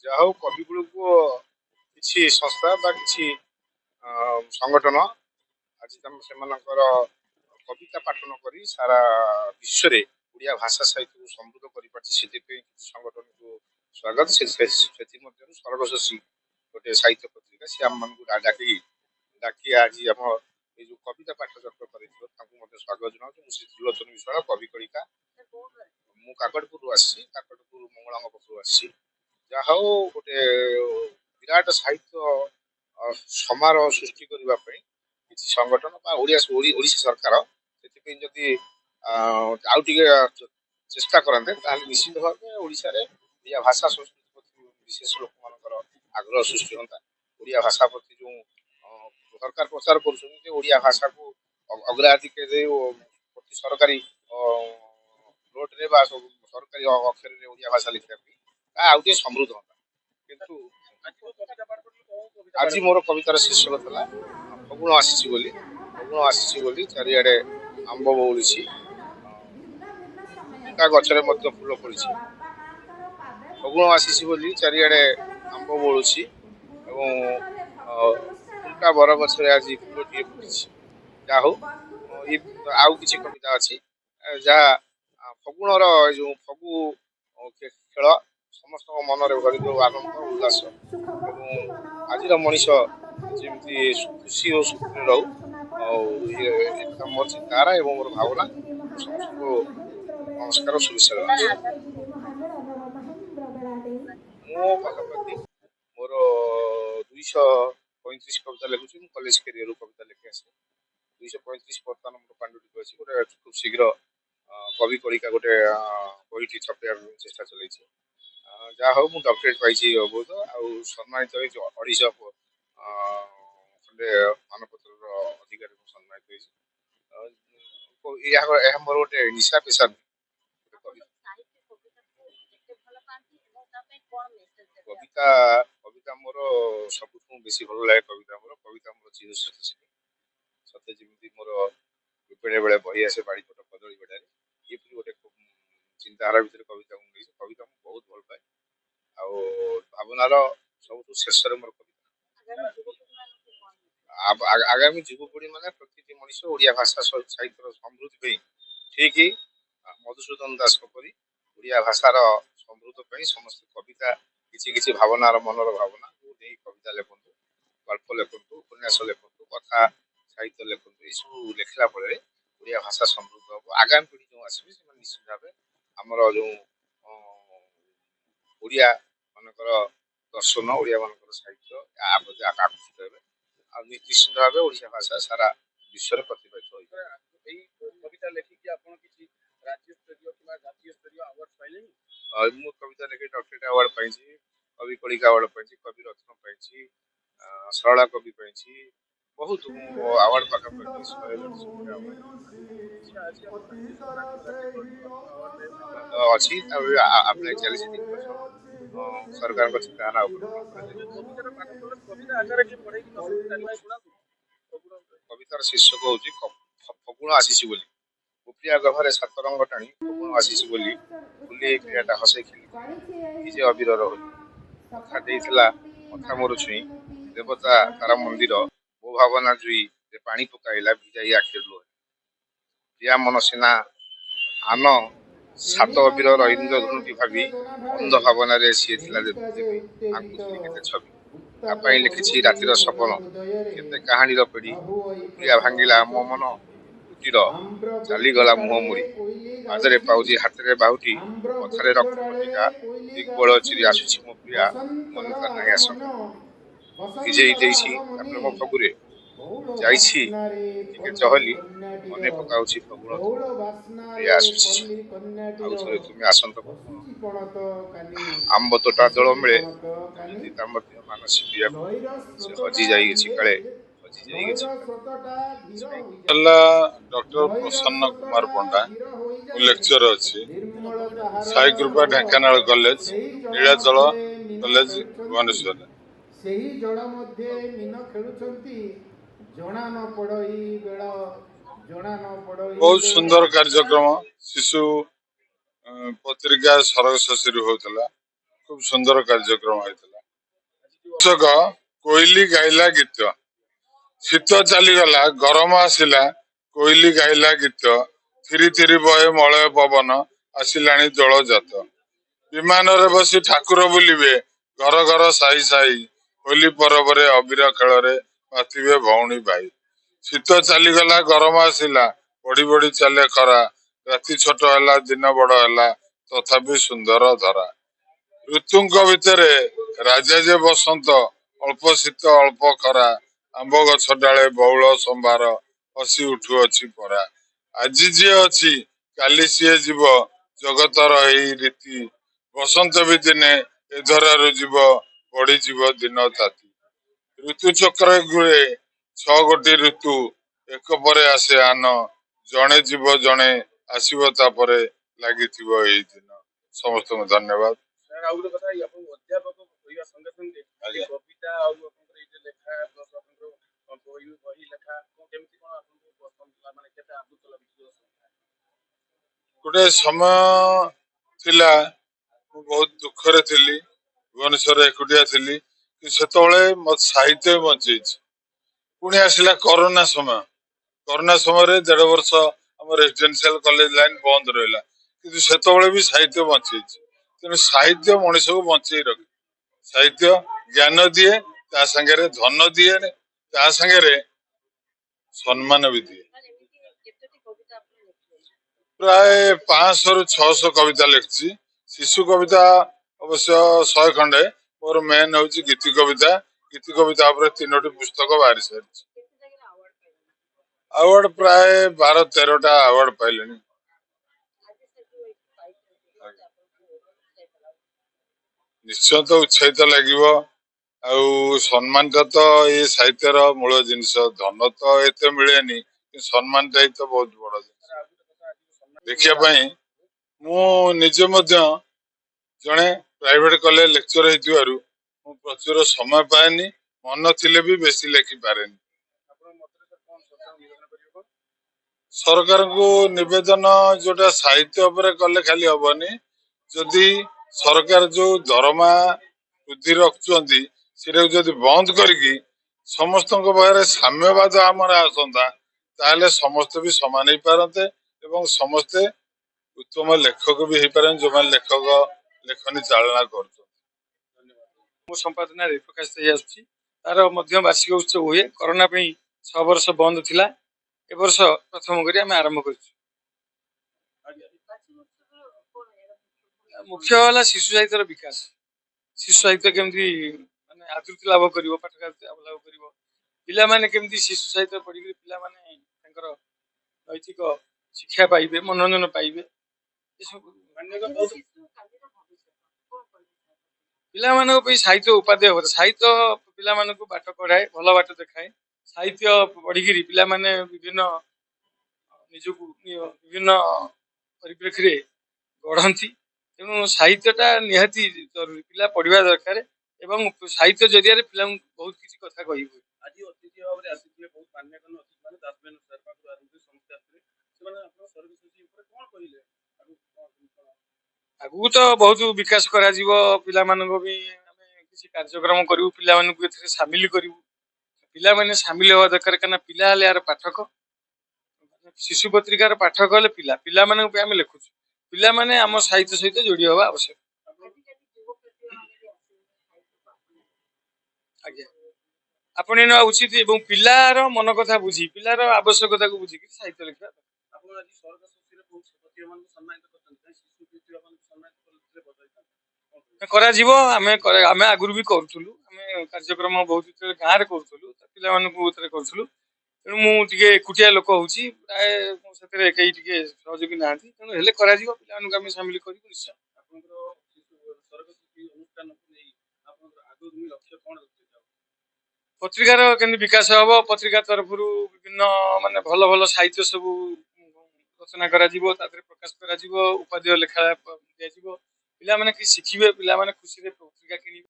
ଯାହା ହଉ କବିଗୁରୁକୁ କିଛି ସଂସ୍ଥା ବା କିଛି ସଂଗଠନ ଆଜି ସେମାନଙ୍କର କବିତା ପାଠନ କରି ସାରା ବିଶ୍ୱରେ ଓଡ଼ିଆ ଭାଷା ସାହିତ୍ୟକୁ ସମୃଦ୍ଧ କରିପାରିଛି। ସେଥିପାଇଁ କିଛି ସଂଗଠନକୁ ସ୍ୱାଗତ। ସେଥିମଧ୍ୟରୁ ସର୍ବଶେଷୀ ଗୋଟେ ସାହିତ୍ୟ ପତ୍ରିକା ସେ ଆମମାନଙ୍କୁ ଡାକି ଆଜି ଆମ ଏଇ ଯୋଉ କବିତା ପାଠ ଚକ୍ର କରିଥିବ ତାଙ୍କୁ ମଧ୍ୟ ସ୍ୱାଗତ ଜଣାଉଛି। ମୁଁ ଶ୍ରୀ ତ୍ରିଲୋଚନ ବିଶ୍ୱାଳ କବି କଳିକା, ମୁଁ କାକଟପୁରରୁ ଆସିଛି, କାକଟପୁର ମଙ୍ଗଳାଙ୍କ ପାଖରୁ ଆସିଛି। ଯାହା ହଉ ଗୋଟେ ବିରାଟ ସାହିତ୍ୟ ସମାରୋହ ସୃଷ୍ଟି କରିବା ପାଇଁ କିଛି ସଂଗଠନ ବା ଓଡ଼ିଶା ସରକାର ସେଥିପାଇଁ ଯଦି ଆଉ ଟିକେ ଚେଷ୍ଟା କରନ୍ତେ ତାହେଲେ ନିଶ୍ଚିତ ଭାବେ ଓଡ଼ିଶାରେ ଓଡ଼ିଆ ଭାଷା ସଂସ୍କୃତି ପ୍ରତି ବିଶେଷ ଲୋକମାନଙ୍କର ଆଗ୍ରହ ସୃଷ୍ଟି ହୁଅନ୍ତା। ଓଡ଼ିଆ ଭାଷା ପ୍ରତି ଯେଉଁ ସରକାର ପ୍ରଚାର କରୁଛନ୍ତି ଯେ ଓଡ଼ିଆ ଭାଷାକୁ ଅଗ୍ରାଧିକାର ଦେଇ ପ୍ରତି ସରକାରୀ ନୋଟରେ ବା ସବୁ ସରକାରୀ ଅକ୍ଷରରେ ଓଡ଼ିଆ ଭାଷା ଲେଖିବା ପାଇଁ ତାହା ଆଉ ଟିକେ ସମୃଦ୍ଧ ହୁଅନ୍ତା। କିନ୍ତୁ ଆଜି ମୋର କବିତାର ଶୀର୍ଷକ ଥିଲା ଫଗୁଣ ଆସିଛି ବୋଲି ଚାରିଆଡେ ଆମ୍ବ ବଉଳିଛି, ତା ଗଛରେ ମଧ୍ୟ ଫୁଲ ଫଳିଛି। ଫଗୁଣ ଆସିଛି ବୋଲି ଚାରିଆଡେ ଆମ୍ବ ବଉଳୁଛି ଏବଂ ଥୁଣ୍ଟା ବର ଗଛରେ ଆଜି ଫୁଲଟିଏ ଫୁଟିଛି। ଯାହା ହଉ ଆଉ କିଛି କବିତା ଅଛି ଯାହା ଫଗୁଣର ଏ ଯୋଉ ଫଗୁ ଖେଳ ସମସ୍ତଙ୍କ ମନରେ ଭରି ଦଉ ଆନନ୍ଦ ଉଲ୍ଲାସ ଏବଂ ଆଜିର ମଣିଷ ଯେମିତି ଖୁସି ଓ ସୁଖରେ ରହୁ। ଆଉ ଏକଥା ମୋର ଚିନ୍ତାଧାରା ଏବଂ ମୋର ଭାବନା। ମୁଁ ସମସ୍ତଙ୍କୁ ନମସ୍କାର ଓ ଶୁଭେଚ୍ଛା ଜଣାଉଛି। ମୁଁ ପାଖାପାଖି ମୋର 235 କବିତା ଲେଖୁଛି। ମୁଁ କଲେଜ କ୍ୟାରିୟରରୁ କବିତା ଲେଖି ଆସେ। 235 ବର୍ତ୍ତମାନ ମୋର ପାଣ୍ଡୁଲିପି ଅଛି। ଗୋଟେ ଖୁବ ଶୀଘ୍ର କବି କଳିକା ଗୋଟେ ବହିଟି ଛପେଇବା ପାଇଁ ଚେଷ୍ଟା ଚଲେଇଛି। ଯାହା ହଉ ମୁଁ ଡକ୍ଟରେଟ୍ ପାଇଛି ବହୁତ ଆଉ ସମ୍ମାନିତ ହେଇଛି 250 ଖଣ୍ଡେ ମାନପତ୍ରର ଅଧିକାରୀ ମୁଁ ସମ୍ମାନିତ ହେଇଛି। ଏହା ମୋର ଗୋଟେ ନିଶା ପେଶା ନୁହେଁ। କବିତା କବିତା ମୋର ସବୁଠୁ ବେଶୀ ଭଲ ଲାଗେ। କବିତା ମୋର ଚିରସ୍ମୃତି ସତେ ଯେମିତି ମୋର ବେଳେ ବେଳେ ବହି ଆସେ ବାଡ଼ିପଟ କଦଳୀ ବେଡ଼ାରେ ଏପରି ଗୋଟେ ଚିନ୍ତାଧାରା ଭିତରେ କବିତାକୁ ନେଇଛି। କବିତା ମୁଁ ବହୁତ ଭଲ ପାଏ ଆଉ ଭାବନାର ସବୁଠୁ ଶେଷରେ ମୋର କବିତା। ଆଗାମୀ ଯୁବପିଢି ମାନେ ପ୍ରତିଟି ମଣିଷ ଓଡ଼ିଆ ଭାଷା ସାହିତ୍ୟର ସମୃଦ୍ଧି ପାଇଁ ଠିକ ମଧୁସୂଦନ ଦାସଙ୍କ ପରି ଓଡ଼ିଆ ଭାଷାର ସମୃଦ୍ଧ ପାଇଁ ସମସ୍ତେ କବିତା କିଛି କିଛି ଭାବନାର ମନର ଭାବନା ନେଇ କବିତା ଲେଖନ୍ତୁ, ଗଳ୍ପ ଲେଖନ୍ତୁ, ଉପନ୍ୟାସ ଲେଖନ୍ତୁ, କଥା ସାହିତ୍ୟ ଲେଖନ୍ତୁ। ଏସବୁ ଲେଖିଲା ଫଳରେ ଓଡ଼ିଆ ଭାଷା ସମୃଦ୍ଧ ହବ। ଆଗାମୀ ପିଢି ଯେଉଁ ଆସିବେ ସେମାନେ ନିଶ୍ଚିତ ଭାବେ ଆମର ଯେଉଁ ଓଡ଼ିଆ ମାନଙ୍କର ଦର୍ଶନ, ଓଡ଼ିଆ ମାନଙ୍କର ସାହିତ୍ୟ ଆ ପ୍ରତି ଆକର୍ଷିତ ହେବେ ଆଉ ନିଶ୍ଚିତ ଭାବେ ଓଡ଼ିଶା ଭାଷା ସାରା ବିଶ୍ୱରେ ପ୍ରତିପାଦିତ ହୋଇପାରିବ। ଏଇ କବିତା ଲେଖିକି ଆପଣ କିଛି ରାଜ୍ୟସ୍ତରୀୟ କିମ୍ବା ଜାତୀୟ ସ୍ତରୀୟ ଆୱାର୍ଡ ପାଇଲେଣି? ମୁଁ କବିତା ଲେଖି ଡକ୍ଟରେଟ୍ ଆୱାର୍ଡ ପାଇଛି, କବି କଳିକା ଆୱାର୍ଡ ପାଇଛି, କବି ରତ୍ନ ପାଇଛି, ସରଳା କବି ପାଇଛି, ବହୁତ ଆୱାର୍ଡ ପାଖାପାଖି 100 ଅଛି। ତାପରେ ଆପ୍ଲାଏ ଚାଲିଛି 3 ବର୍ଷ ସରକାରଙ୍କ ଚିନ୍ତାଧାରା ଉପରେ କ'ଣ କରାଯାଏ। କବିତାର ଶୀର୍ଷକ ହଉଛି ଫଗୁଣ ଆସିଛି ବୋଲି। ଉପ୍ରିଆ ଗଭରେ 7 ରଙ୍ଗ ଟାଣି ଫଗୁଣ ଆସିଛି ବୋଲି ବୁଲି ପିଆଟା ହସେଇ ଖେଳି ନିଜେ ଅବିରର ହୋଇ କଥା ଦେଇଥିଲା କଥା ମୋର ଛୁଇଁ ଦେବତା ତାରା ମନ୍ଦିର ମୋ ଭାବନା ଜୁଇ ଯେ ପାଣି ପକାଇଲା ଭିଜାଇ ଆଖିର ଲୁହ। ପ୍ରିୟା ମନ ସିନା ଆନ 7 ଅବିରର ଇନ୍ଦ୍ରଧନୁଟି ଭାବି ଅନ୍ଧ ଭାବନାରେ ସିଏ ଥିଲା ଦେବୀ ଆଙ୍କୁଥିଲି କେତେ ଛବି। ତା ପାଇଁ ଲେଖିଛି ରାତିର ସପନ କେତେ କାହାଣୀର ପେଢି। ଉପ୍ରିଆ ଭାଙ୍ଗିଲା ମୋ ମନ କୁଟୀର ଚାଲିଗଲା ମୁହଁ ମୋଡ଼ି। ପାଦରେ ପାଉଜି ହାତରେ ବାହୁଟି କଥାରେ ରକ୍ତ ବଟିକା ଦିଗ୍ବଳ ଚିରି ଆସୁଛି ମୋ ପ୍ରିୟା ମନେ ତାର ନାହିଁ ଆଶଙ୍କା। ଭିଜେଇ ଦେଇଛି ତା ପ୍ରେମ ଫଗୁରେ ଯାଇଛି ଟିକେ ଚହଲି ମନେ ପକାଉଛି ଫଗୁଣ ପ୍ରିୟା ଆସୁଛି ଆଉ ଥରେ ତୁମେ ଆସନ୍ତ ଫଗୁଣ। ଆମ୍ବ ତୋଟା ଦୋଳ ମିଳେ କାହିଁକି ତା ମଧ୍ୟ ମାନସୀ ପ୍ରିୟା ସେ ହଜି ଯାଇଅଛି କାଳେ ହଜି ଯାଇଅଛି ହେଲା ଡକ୍ଟର ପ୍ରସନ୍ନ କୁମାର ପଣ୍ଡା। ମୁଁ ଲେକ୍ଚର ଅଛି ସାଇ କୃପା ଢେଙ୍କାନାଳ କଲେଜ, ନୀଳାଚଳ କଲେଜ ଭୁବନେଶ୍ୱରରେ। ସେହି ଜଳ ମଧ୍ୟରେ ମୀନ ଖେଳୁଛନ୍ତି ଜଣା ନ ପଡ଼ଇ ବେଳ ଜଣା ନ ପଡ଼ଇ। ବହୁତ ସୁନ୍ଦର କାର୍ଯ୍ୟକ୍ରମ ଶିଶୁ ପତ୍ରିକା ସରଗ ଶଶୀରୁ ହଉଥିଲା। खूब सुंदर कार्यक्रम होता कृषक कोइली गाइला गीत शीत चलीगला गरम आसला कोइली गाइला गीत थिरी थिरी बहे मलय पवन आसिलाणी दोल जात विमान रे बसी ठाकुर बुलिबे घर घर साई साई होली पर्व अबीर खेल मातिबे भौणी भाई शीत चलीगला गरम आसला बढ़ी बढ़ी चले खरा राति छोट है दिन बड़ है तथापि सुंदर धरा ऋतुଙ୍କ ଭିତରେ ରାଜା ଯେ ବସନ୍ତ ଅଳ୍ପ ଶୀତ ଅଳ୍ପ ଖରା ଆମ୍ବ ଗଛ ଡାଳେ ବଉଳ ସମ୍ଭାର ହସି ଉଠୁଅଛି ପରା ଆଜି ଯିଏ ଅଛି କାଲି ସିଏ ଯିବ ଜଗତର ଏହି ରୀତି ବସନ୍ତ ବି ଦିନେ ଏ ଧରାରୁ ଯିବ ବଢିଯିବ ଦିନ ତାତି ଋତୁ ଚକ୍ର ଗୁଳେ 6 ଗୋଟି ଋତୁ ଏକ ପରେ ଆସେ ଆନ ଜଣେ ଯିବ ଜଣେ ଆସିବ ତାପରେ ଲାଗିଥିବ ଏହି ଦିନ ସମସ୍ତଙ୍କୁ ଧନ୍ୟବାଦ ସାର୍ ଆଉ ଗୋଟେ କଥା ଆପଣଙ୍କୁ ଅଧ୍ୟାପକ କହିବା ସଙ୍ଗେ ସଙ୍ଗେ କବିତା ଆଉ ଆପଣଙ୍କର ଏଇ ଯେ ଲେଖା ପ୍ଲସ୍ ଆପଣଙ୍କର ବହି ଲେଖା କେମିତି କଣ ଆପଣଙ୍କୁ ପସନ୍ଦ ଥିଲା ମାନେ କେତେ ଆଦୃତ ଲାଗୁଛି ଗୋଟେ ସମୟ ଥିଲା ମୁଁ ବହୁତ ଦୁଃଖରେ ଥିଲି ଭୁବନେଶ୍ୱରରେ ଏକୁଟିଆ ଥିଲି କିନ୍ତୁ ସେତେବେଳେ ମତେ ସାହିତ୍ୟ ବଞ୍ଚେଇଛି ପୁଣି ଆସିଲା କରୋନା ସମୟରେ 1.5 ବର୍ଷ ଆମ ରେସିଡେନ୍ସିଆଲ କଲେଜ ଲାଇନ ବନ୍ଦ ରହିଲା କିନ୍ତୁ ସେତେବେଳେ ବି ସାହିତ୍ୟ ବଞ୍ଚେଇଛି ତେଣୁ ସାହିତ୍ୟ ମଣିଷକୁ ବଞ୍ଚେଇ ରଖେ ସାହିତ୍ୟ ଜ୍ଞାନ ଦିଏ ତା ସାଙ୍ଗରେ ଧନ ଦିଏ ତା ସାଙ୍ଗରେ ସମ୍ମାନ ବି ଦିଏ ପ୍ରାୟ 500 ରୁ 600 କବିତା ଲେଖିଛି ଶିଶୁ କବିତା ଅବଶ୍ୟ 100 ଖଣ୍ଡେ ମୋର ମେନ୍ ହଉଛି ଗୀତି କବିତା ଉପରେ 3ଟି ପୁସ୍ତକ ବାହାରି ସାରିଛି ଆୱାର୍ଡ ପ୍ରାୟ 12-13ଟା ଆୱାର୍ଡ ପାଇଲେଣି ନିଶ୍ଚୟ ତ ଉତ୍ସାହିତ ଲାଗିବ ଆଉ ସମ୍ମାନଟା ତ ଏଇ ସାହିତ୍ୟର ମୂଳ ଜିନିଷ ଧନ ତ ଏତେ ମିଳେନି ସମ୍ମାନଟା ହିଁ ତ ବହୁତ ବଡ ଜିନିଷ ଦେଖିବା ପାଇଁ ମୁଁ ନିଜେ ମଧ୍ୟ ଜଣେ ପ୍ରାଇଭେଟ କଲେଜ ଲେକ୍ଚର ହେଇଥିବାରୁ ମୁଁ ପ୍ରଚୁର ସମୟ ପାଏନି ମନ ଥିଲେ ବି ବେଶୀ ଲେଖିପାରେନି ସରକାରଙ୍କୁ ନିବେଦନ ଯୋଉଟା ସାହିତ୍ୟ ଉପରେ କଲେ ଖାଲି ହବନି ଯଦି ସରକାର ଯୋଉ ଦରମା ବୃଦ୍ଧି ରଖୁଛନ୍ତି ସେଟାକୁ ଯଦି ବନ୍ଦ କରିକି ସମସ୍ତଙ୍କ ପାଖରେ ସାମ୍ୟବାଦ ଆମର ଆସନ୍ତା ତାହେଲେ ସମସ୍ତେ ବି ସମାନ ହେଇପାରନ୍ତେ ଏବଂ ସମସ୍ତେ ଉତ୍ତମ ଲେଖକ ବି ହେଇପାରନ୍ତି ଯୋଉମାନେ ଲେଖନୀ ଚାଳନା କରୁଛନ୍ତି ମୋ ସମ୍ପାଦନାରେ ପ୍ରକାଶିତ ହେଇ ଆସୁଛି ତାର ମଧ୍ୟ ବାର୍ଷିକ ଉତ୍ସବ ହୁଏ କରୋନା ପାଇଁ 6 ବର୍ଷ ବନ୍ଦ ଥିଲା ଏ ବର୍ଷ ପ୍ରଥମ କରି ଆମେ ଆରମ୍ଭ କରିଛୁ ମୁଖ୍ୟ ହେଲା ଶିଶୁ ସାହିତ୍ୟର ବିକାଶ ଶିଶୁ ସାହିତ୍ୟ କେମିତି ମାନେ ଆଦୃତି ଲାଭ କରିବ ପାଠକାରିତା ଲାଭ କରିବ ପିଲାମାନେ କେମିତି ଶିଶୁ ସାହିତ୍ୟ ପଢିକି ପିଲାମାନେ ତାଙ୍କର ନୈତିକ ଶିକ୍ଷା ପାଇବେ ମନୋରଞ୍ଜନ ପାଇବେ ଏସବୁ ପିଲାମାନଙ୍କ ପାଇଁ ସାହିତ୍ୟ ଉପାଦେୟ ସାହିତ୍ୟ ପିଲାମାନଙ୍କୁ ବାଟ କଢାଏ ଭଲ ବାଟ ଦେଖାଏ ସାହିତ୍ୟ ପଢିକିରି ପିଲାମାନେ ବିଭିନ୍ନ ନିଜକୁ ବିଭିନ୍ନ ପରିପ୍ରେକ୍ଷୀରେ ଗଢନ୍ତି ତେଣୁ ସାହିତ୍ୟଟା ନିହାତି ଜରୁରୀ ପିଲା ପଢିବା ଦରକାର ଏବଂ ସାହିତ୍ୟ ଜରିଆରେ ପିଲାଙ୍କୁ ବହୁତ କିଛି କଥା କହିହୁଏ ଆଜି ଅତିଥି ଭାବରେ ଆସିଥିଲେ ବହୁତ ମାନ୍ୟଗଣ୍ୟ ଅତିଥି ମାନେ ଦାସବେନ ସାର୍ ପାଖରୁ ଆରମ୍ଭ ସମସ୍ତେ ଆସିଥିଲେ ସେମାନେ ଆପଣ ସର୍ଭିସ ଉପରେ କଣ କହିଲେ ଆଗକୁ ତ ବହୁତ ବିକାଶ କରାଯିବ ପିଲାମାନଙ୍କ ପାଇଁ ଆମେ କିଛି କାର୍ଯ୍ୟକ୍ରମ କରିବୁ ପିଲାମାନଙ୍କୁ ଏଥିରେ ସାମିଲ କରିବୁ ପିଲାମାନେ ସାମିଲ ହେବା ଦରକାର କାହିଁକିନା ପିଲା ହେଲେ ଏହାର ପାଠକ ଶିଶୁ ପତ୍ରିକାର ପାଠକ ହେଲେ ପିଲାମାନଙ୍କ ପାଇଁ ଆମେ ଲେଖୁଛୁ ପିଲାମାନେ ଆମ ସାହିତ୍ୟ ସହିତ ଯୋଡି ହେବା ଆବଶ୍ୟକ ଆଜ୍ଞା ଆପଣେଇବା ଉଚିତ ଏବଂ ପିଲାର ମନ କଥା ବୁଝି ପିଲାର ଆବଶ୍ୟକତାକୁ ବୁଝିକି ସାହିତ୍ୟ ଲେଖିବା ଆପଣ ଆଜି ସରକାର ସୃଷ୍ଟିରେ ବହୁତ ପତ୍ରିକାମାନଙ୍କୁ ସମ୍ମାନିତ କରିଛନ୍ତି ଶିଶୁ ପତ୍ରିକାମାନଙ୍କୁ ସମ୍ମାନିତ କରାଯିବ ଆମେ ଆଗରୁ ବି କରୁଥିଲୁ ଆମେ କାର୍ଯ୍ୟକ୍ରମ ବହୁତ ଗାଁରେ କରୁଥିଲୁ ପିଲାମାନଙ୍କୁ କରୁଥିଲୁ ତେଣୁ ମୁଁ ଟିକେ ଏକୁଟିଆ ଲୋକ ହଉଛି ପ୍ରାୟ ମୋ ସେଥିରେ କେହି ଟିକେ ସହଯୋଗୀ ନାହାନ୍ତି ତେଣୁ ହେଲେ କରାଯିବ ପିଲାମାନଙ୍କୁ ଆମେ ସାମିଲ କରିବୁ ନିଶ୍ଚୟ ଆପଣଙ୍କର ସରକାର ଅନୁଷ୍ଠାନକୁ ନେଇ ଆପଣଙ୍କର ଆଗକୁ ଲକ୍ଷ୍ୟ କଣ ରଖିବେ ପତ୍ରିକାର କେମିତି ବିକାଶ ହବ ପତ୍ରିକା ତରଫରୁ ବିଭିନ୍ନ ମାନେ ଭଲ ଭଲ ସାହିତ୍ୟ ସବୁ ରଚନା କରାଯିବ ତା ଦେହରେ ପ୍ରକାଶ କରାଯିବ ଉପାଦେୟ ଲେଖା ଦିଆଯିବ ପିଲାମାନେ କିଛି ଶିଖିବେ ପିଲାମାନେ ଖୁସିରେ ପତ୍ରିକା କିଣିବେ